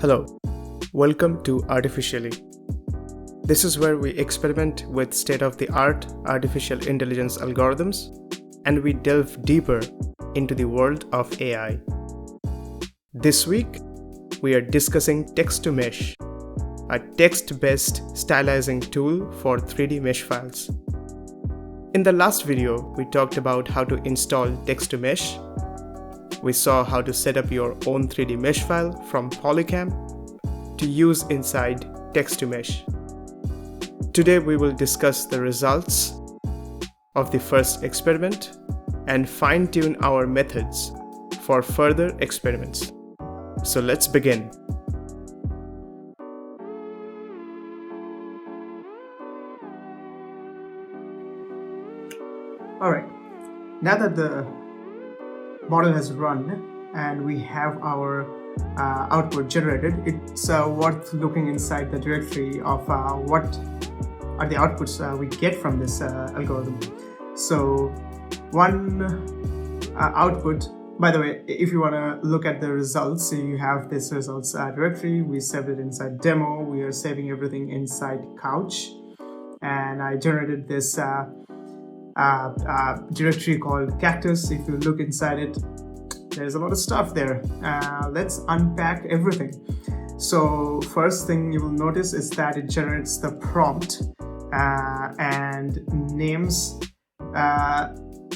Hello, welcome to Artificially. This is where we experiment with state-of-the-art artificial intelligence algorithms and we delve deeper into the world of AI. This week, we are discussing Text-to-Mesh, a text-based stylizing tool for 3D mesh files. In the last video, we talked about how to install Text-to-Mesh. We saw how to set up your own 3D mesh file from Polycam to use inside Text-to-Mesh. Today we will discuss the results of the first experiment and fine-tune our methods for further experiments. So let's begin. Alright, now that the model has run and we have our output generated, it's worth looking inside the directory of what are the outputs we get from this algorithm. So one output, by the way, if you want to look at the results, you have this results directory. We saved it inside demo. We are saving everything inside couch, and I generated this directory called cactus. If you look inside it, there's a lot of stuff there. Let's unpack everything. So first thing you will notice is that it generates the prompt and names.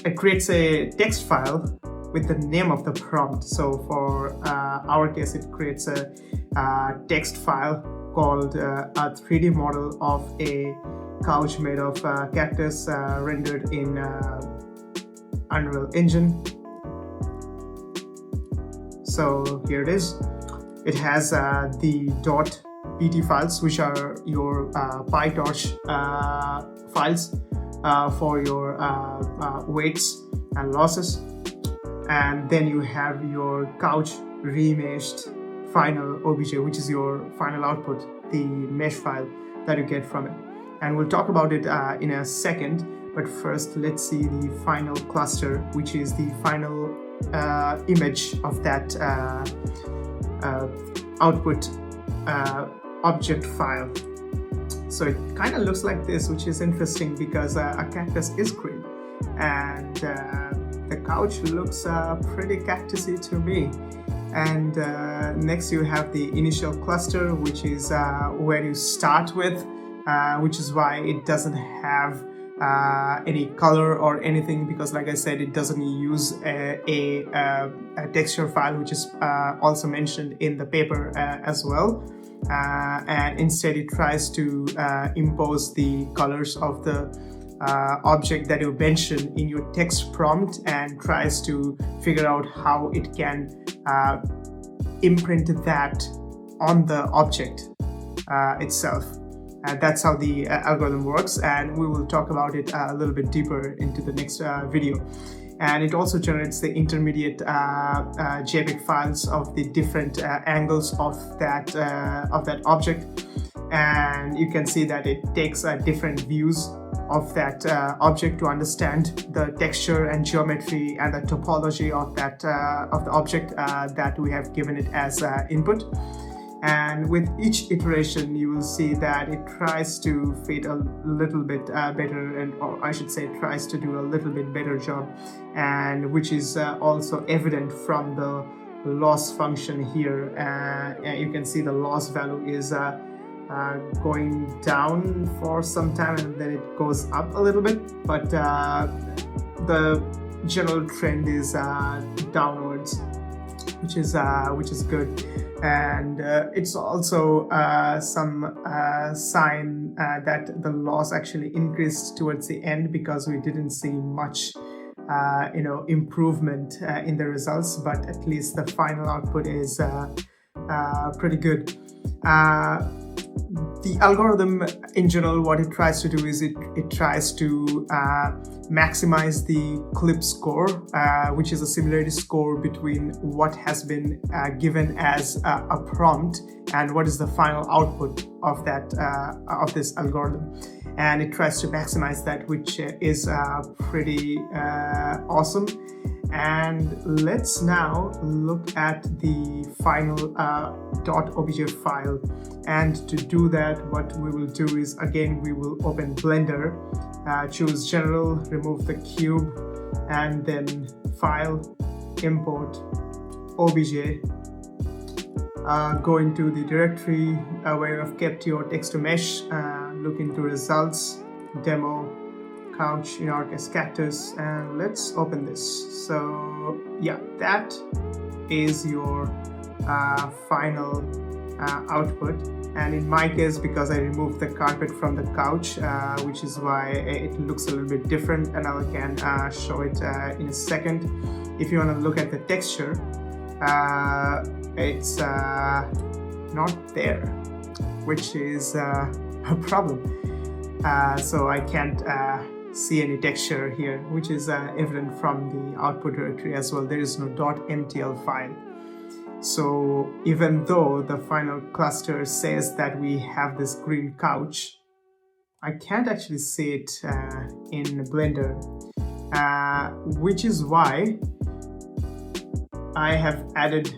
It creates a text file with the name of the prompt. So for our case, it creates a text file called a 3D model of a couch made of cactus rendered in Unreal Engine. So here it is. It has the .pt files, which are your PyTorch files for your weights and losses. And then you have your couch remeshed final obj, which is your final output, the mesh file that you get from it. And we'll talk about it in a second, but first let's see the final cluster, which is the final image of that output object file. So it kind of looks like this, which is interesting because a cactus is green, and the couch looks pretty cactusy to me. And next you have the initial cluster, which is where you start with, which is why it doesn't have any color or anything, because like I said, it doesn't use a texture file, which is also mentioned in the paper as well. And instead it tries to impose the colors of the object that you mention in your text prompt and tries to figure out how it can imprint that on the object itself. That's how the algorithm works, and we will talk about it a little bit deeper into the next video. And it also generates the intermediate JPEG files of the different angles of that object, and you can see that it takes different views of that object to understand the texture and geometry and the topology of that of the object that we have given it as input. And with each iteration, you will see that it tries to fit a little bit better, or I should say, tries to do a little bit better job, and which is also evident from the loss function here. You can see the loss value is going down for some time, and then it goes up a little bit, but the general trend is downwards, which is good. And it's also some sign that the loss actually increased towards the end, because we didn't see much improvement in the results, but at least the final output is pretty good. The algorithm in general, what it tries to do is it tries to maximize the clip score, which is a similarity score between what has been given as a prompt and what is the final output of that of this algorithm. And it tries to maximize that, which is pretty awesome. And let's now look at the final .obj file. And to do that, what we will do is, again, we will open Blender, choose General, remove the cube, and then File, Import, OBJ. Go into the directory where you've kept your text-to-mesh, look into Results, Demo, Couch, in our case Cactus, and let's open this. So yeah, that is your final output. And in my case, because I removed the carpet from the couch, which is why it looks a little bit different, and I can show it in a second. If you want to look at the texture, it's not there, which is a problem. So I can't see any texture here, which is evident from the output directory as well. There is no .mtl file. So even though the final cluster says that we have this green couch, I can't actually see it in Blender, which is why I have added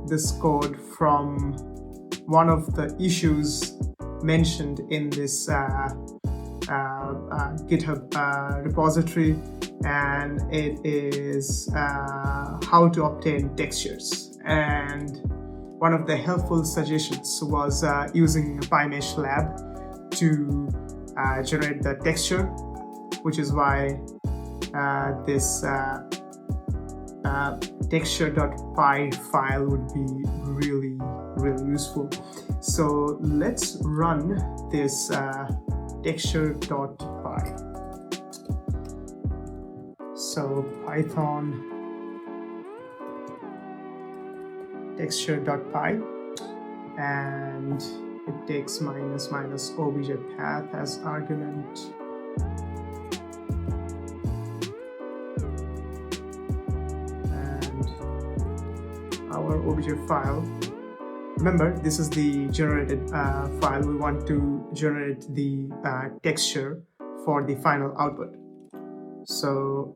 this code from one of the issues mentioned in this GitHub repository, and it is how to obtain textures. And one of the helpful suggestions was using PyMesh Lab to generate the texture, which is why this texture.py file would be really useful. So let's run this texture.py. So Python texture.py, and it takes ---- obj path as argument. And our obj file, remember, this is the generated file. We want to generate the texture for the final output. So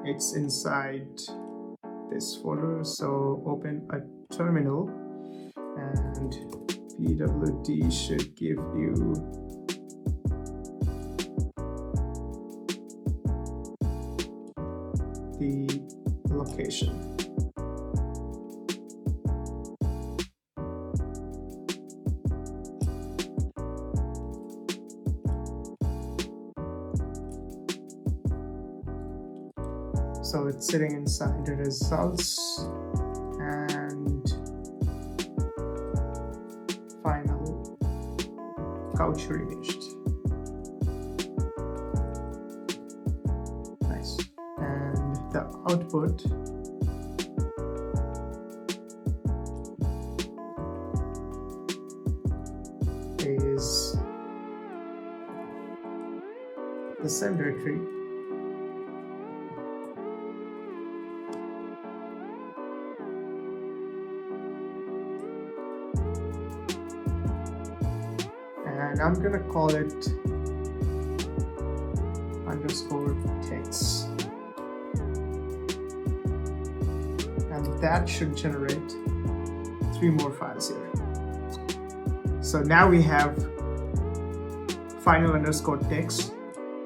it's inside this folder. So open a terminal, and pwd should give you the location. So it's sitting inside the results and final couch reached. Nice. And the output is the same directory. And I'm gonna call it _text, and that should generate 3 more files here. So now we have final _text,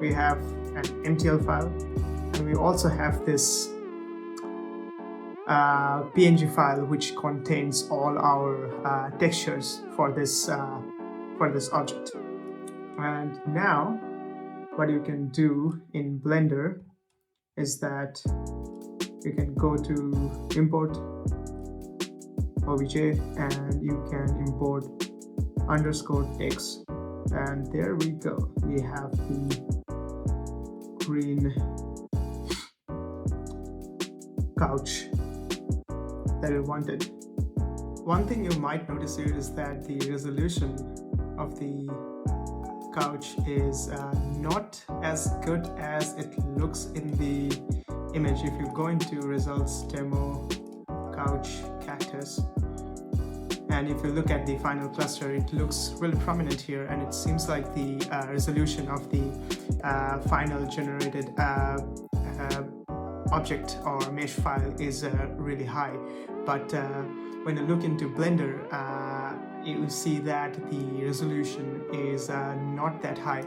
we have an MTL file, and we also have this PNG file which contains all our textures for this object. And now what you can do in Blender is that you can go to import obj, and you can import _text, and there we go, we have the green couch that we wanted. One thing you might notice here is that the resolution of the couch is not as good as it looks in the image. If you go into results, demo, couch, cactus, and if you look at the final cluster, it looks really prominent here, and it seems like the resolution of the final generated object or mesh file is really high. But when you look into Blender, you will see that the resolution is not that high.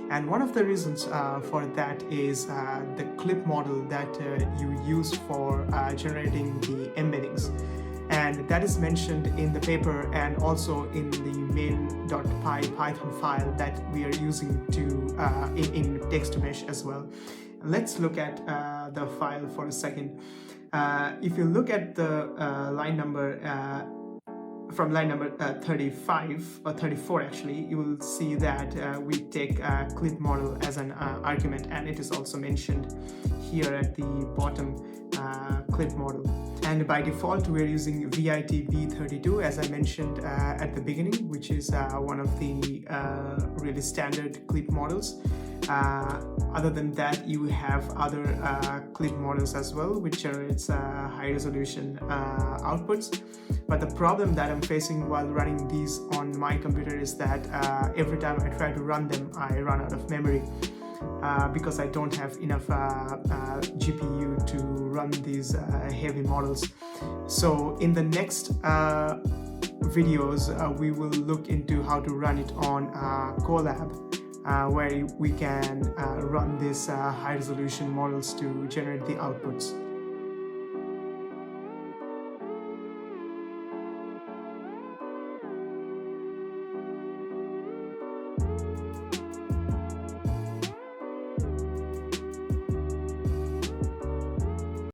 And one of the reasons for that is the clip model that you use for generating the embeddings. And that is mentioned in the paper and also in the main.py Python file that we are using to in text to mesh as well. Let's look at the file for a second. If you look at the line number from line number 35 or 34, actually, you will see that we take a clip model as an argument, and it is also mentioned here at the bottom, clip model. And by default, we're using VIT-V32, as I mentioned at the beginning, which is one of the really standard clip models. Other than that, you have other clip models as well, which generates high resolution outputs. But the problem that I'm facing while running these on my computer is that every time I try to run them, I run out of memory because I don't have enough GPU to run these heavy models. So in the next videos, we will look into how to run it on Colab, where we can run these high resolution models to generate the outputs.